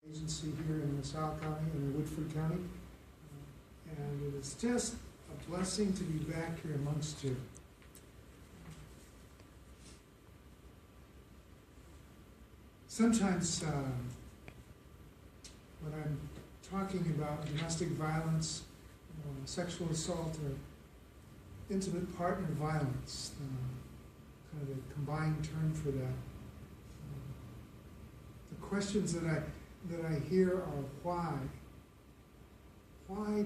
agency here in LaSalle County and in Woodford County. And it is just a blessing to be back here amongst you. Sometimes when I'm talking about domestic violence, sexual assault, or intimate partner violence, kind of a combined term for that, the questions that I hear are why? Why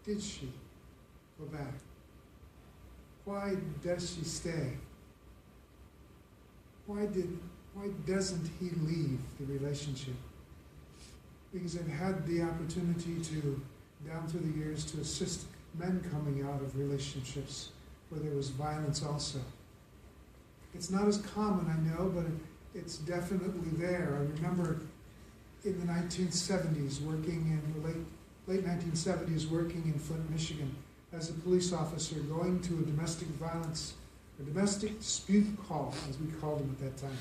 did she go back? Why does she stay? Why doesn't he leave the relationship? Because I've had the opportunity to, down through the years, to assist men coming out of relationships where there was violence also. It's not as common, I know, but it's definitely there. I remember in the 1970s, working in the late 1970s, working in Flint, Michigan, as a police officer, going to a domestic violence, a domestic dispute call, as we called them at that time.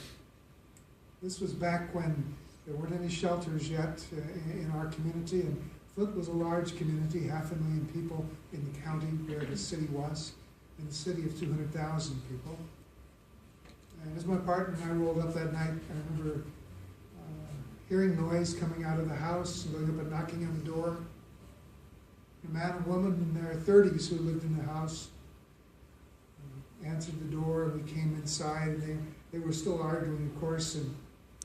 This was back when there weren't any shelters yet in our community, and Flint was a large community, 500,000 people in the county where the city was, in the city of 200,000 people. And as my partner and I rolled up that night, I remember hearing noise coming out of the house and going up and knocking on the door. A man and woman in their 30s who lived in the house answered the door, and we came inside, and they were still arguing, of course, and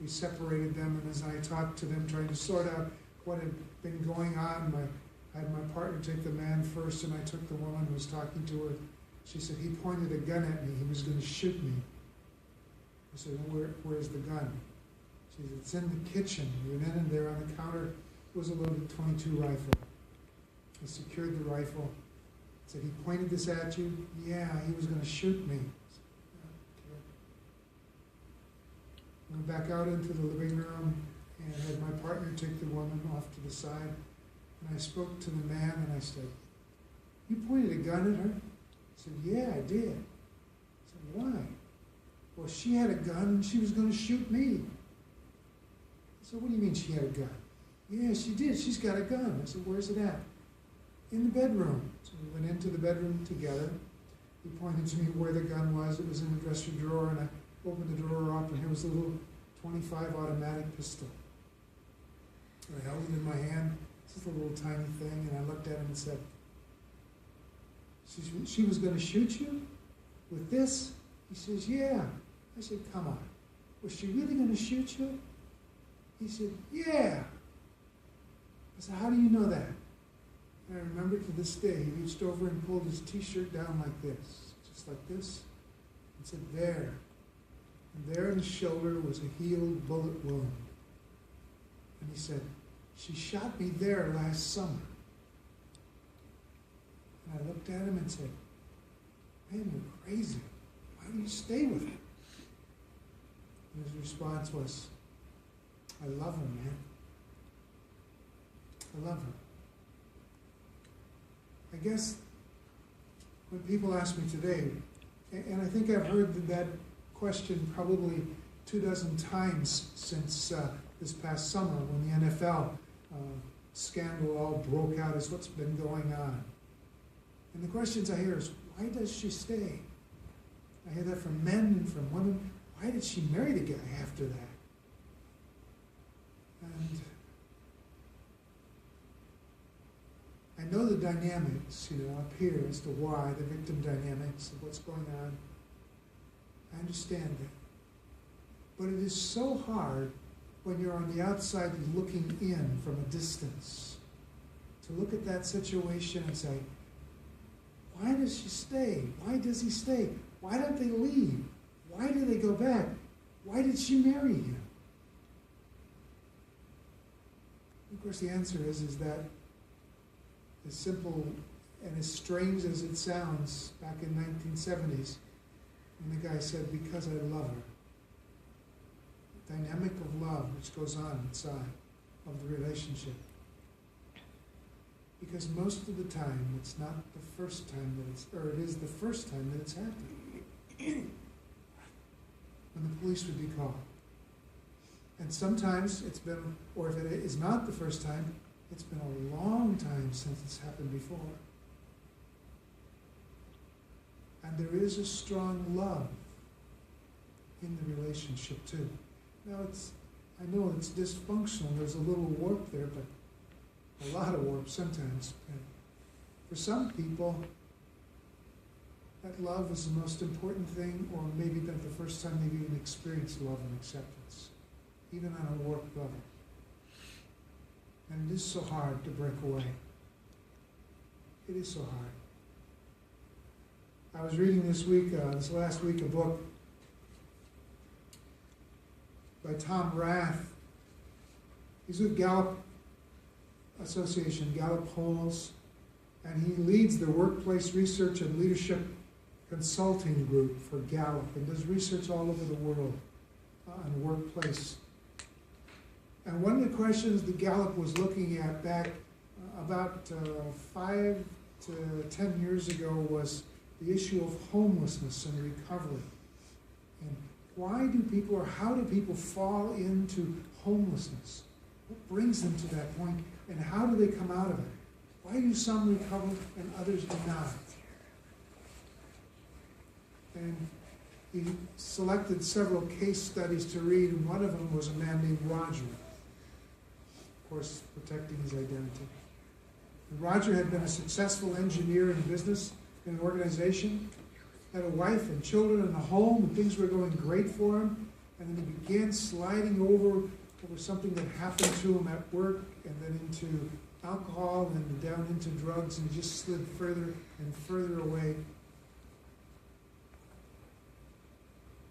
we separated them, and as I talked to them, trying to sort out what had been going on, I had my partner take the man first, and I took the woman who was talking to her. She said, he pointed a gun at me, he was going to shoot me. I said, well, where's the gun? She said, it's in the kitchen. We went in there on the counter, was a loaded .22 rifle. I secured the rifle. I said, he pointed this at you? Yeah, he was going to shoot me. Okay. Went back out into the living room and had my partner take the woman off to the side. And I spoke to the man and I said, you pointed a gun at her? He said, yeah, I did. I said, why? Well, she had a gun and she was going to shoot me. I said, what do you mean she had a gun? Yeah, she did. She's got a gun. I said, where's it at? In the bedroom. So we went into the bedroom together. He pointed to me where the gun was. It was in the dresser drawer, and I opened the drawer up, and here was a little .25 automatic pistol. And I held it in my hand. It's just a little tiny thing, and I looked at him and said, she was going to shoot you with this? He says, yeah. I said, come on. Was she really going to shoot you? He said, yeah. I said, how do you know that? And I remember to this day, he reached over and pulled his t-shirt down like this, just like this, and said, there. And there in the shoulder was a healed bullet wound. And he said, she shot me there last summer. And I looked at him and said, man, you're crazy. Why do you stay with it? And his response was, I love her, man. I love her. I guess when people ask me today, and I think I've heard that question probably 24 times since this past summer when the NFL scandal all broke out, is what's been going on. And the questions I hear is, why does she stay? I hear that from men and from women. Why did she marry the guy after that? And I know the dynamics, up here as to why, the victim dynamics of what's going on. I understand that. But it is so hard when you're on the outside looking in from a distance to look at that situation and say, why does she stay? Why does he stay? Why don't they leave? Why do they go back? Why did she marry him? Of course, the answer is that, as simple and as strange as it sounds, back in 1970s, when the guy said, because I love her. The dynamic of love which goes on inside of the relationship. Because most of the time, it's not the first time it is the first time that it's happened. When the police would be called. And sometimes it's been, or if it is not the first time, it's been a long time since it's happened before. And there is a strong love in the relationship too. Now I know it's dysfunctional, there's a little warp there, but a lot of warp sometimes. And for some people, that love is the most important thing, or maybe that the first time they've even experienced love and acceptance, even on a warped level. And it is so hard to break away. It is so hard. I was reading this last week, a book by Tom Rath. He's with Gallup Association, Gallup Polls, and he leads the Workplace Research and Leadership Consulting Group for Gallup and does research all over the world on workplace. And one of the questions that Gallup was looking at back about 5 to 10 years ago was the issue of homelessness and recovery. And why do people, or how do people fall into homelessness? What brings them to that point, and how do they come out of it? Why do some recover and others do not? And he selected several case studies to read, and one of them was a man named Roger, of course, protecting his identity. And Roger had been a successful engineer in business, in an organization, had a wife and children and a home, and things were going great for him. And then he began sliding over something that happened to him at work, and then into alcohol, and down into drugs, and just slid further and further away.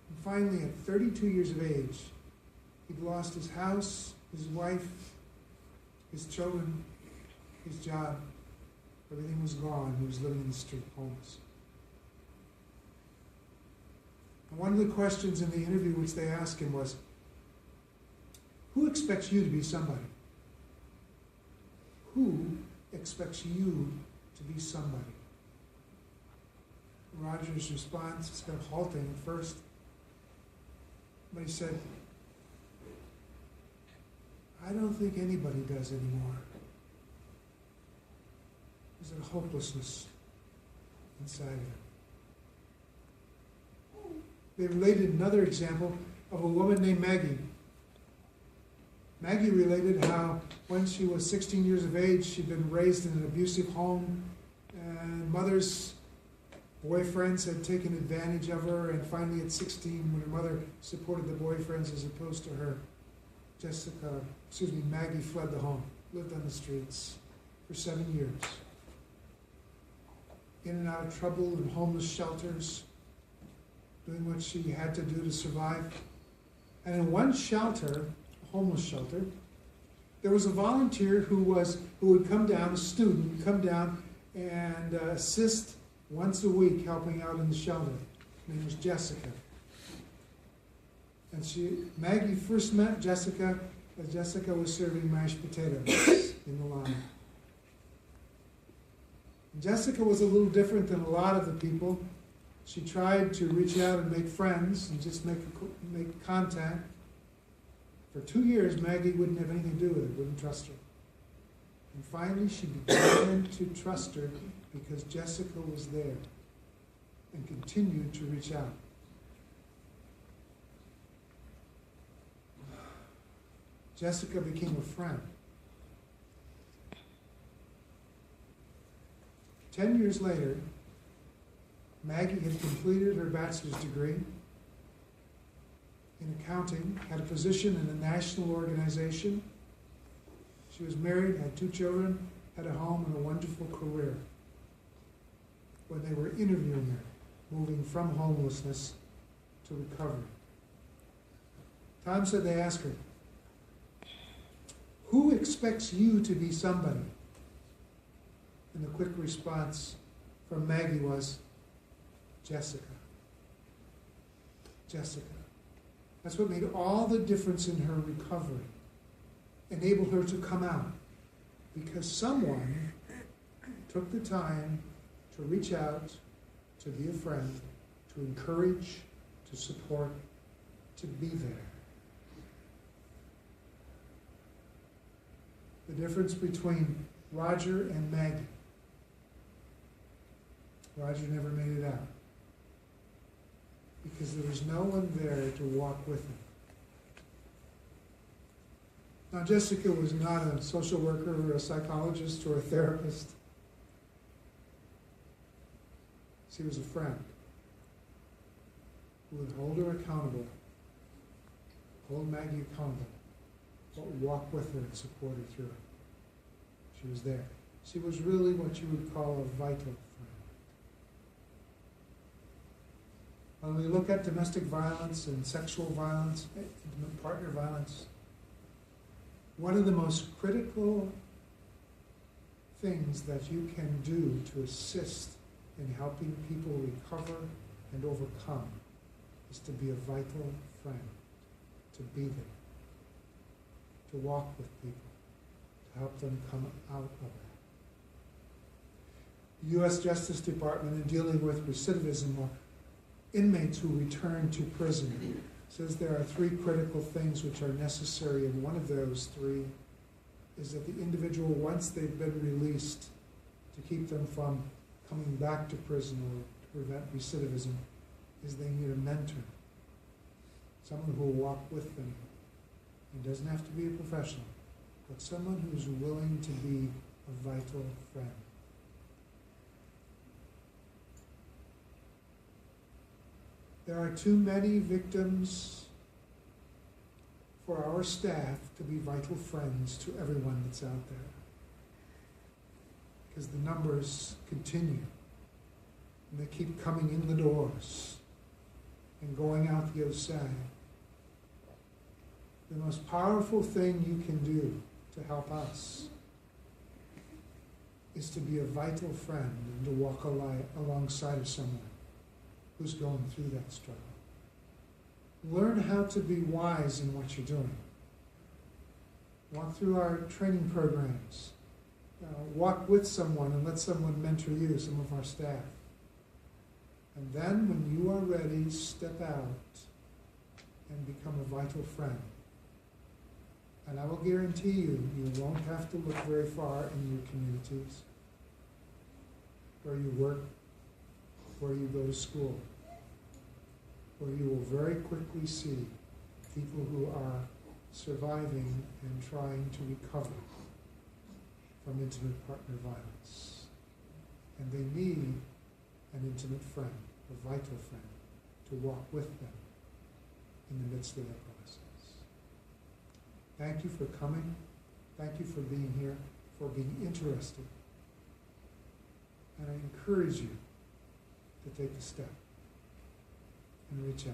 And finally, at 32 years of age, he'd lost his house, his wife, his children, his job. Everything was gone. He was living in the street, homeless. And one of the questions in the interview which they asked him was, who expects you to be somebody? Who expects you to be somebody? Roger's response is kind of halting at first. But he said, I don't think anybody does anymore. There's a hopelessness inside of it. They related another example of a woman named Maggie. Maggie related how when she was 16 years of age, she'd been raised in an abusive home, and mother's boyfriends had taken advantage of her, and finally at 16, when her mother supported the boyfriends as opposed to her, Maggie fled the home, lived on the streets for 7 years. In and out of trouble in homeless shelters, doing what she had to do to survive. And in one shelter, a homeless shelter, there was a volunteer who would come down, a student would come down and assist once a week helping out in the shelter. Her name was Jessica. And Maggie first met Jessica as Jessica was serving mashed potatoes in the line. Jessica was a little different than a lot of the people. She tried to reach out and make friends and just make contact. For 2 years, Maggie wouldn't have anything to do with it, wouldn't trust her. And finally, she began to trust her because Jessica was there and continued to reach out. Jessica became a friend. 10 years later, Maggie had completed her bachelor's degree in accounting, had a position in a national organization. She was married, had 2 children, had a home, and a wonderful career. When they were interviewing her, moving from homelessness to recovery. Tom said they asked her, who expects you to be somebody? And the quick response from Maggie was, Jessica. Jessica. That's what made all the difference in her recovery. Enabled her to come out. Because someone took the time to reach out, to be a friend, to encourage, to support, to be there. The difference between Roger and Meg. Roger never made it out because there was no one there to walk with him. Now, Jessica was not a social worker or a psychologist or a therapist. She was a friend who would hold her accountable, hold Maggie accountable, but walk with her and support her through it. She was there. She was really what you would call a vital friend. When we look at domestic violence and sexual violence, intimate partner violence, one of the most critical things that you can do to assist in helping people recover and overcome is to be a vital friend, to be there, to walk with people, to help them come out of that. The U.S. Justice Department, in dealing with recidivism or inmates who return to prison, says there are three critical things which are necessary, and one of those three is that the individual, once they've been released, to keep them from coming back to prison or to prevent recidivism, is they need a mentor, someone who will walk with them. It doesn't have to be a professional, but someone who's willing to be a vital friend. There are too many victims for our staff to be vital friends to everyone that's out there, because the numbers continue and they keep coming in the doors and going out the other side. The most powerful thing you can do to help us is to be a vital friend and to walk alongside of someone who's going through that struggle. Learn how to be wise in what you're doing. Walk through our training programs. Walk with someone and let someone mentor you, some of our staff. And then when you are ready, step out and become a vital friend. And I will guarantee you, you won't have to look very far in your communities, where you work, where you go to school, where you will very quickly see people who are surviving and trying to recover from intimate partner violence. And they need an intimate friend, a vital friend, to walk with them in the midst of that process. Thank you for coming. Thank you for being here, for being interested. And I encourage you to take a step and reach out.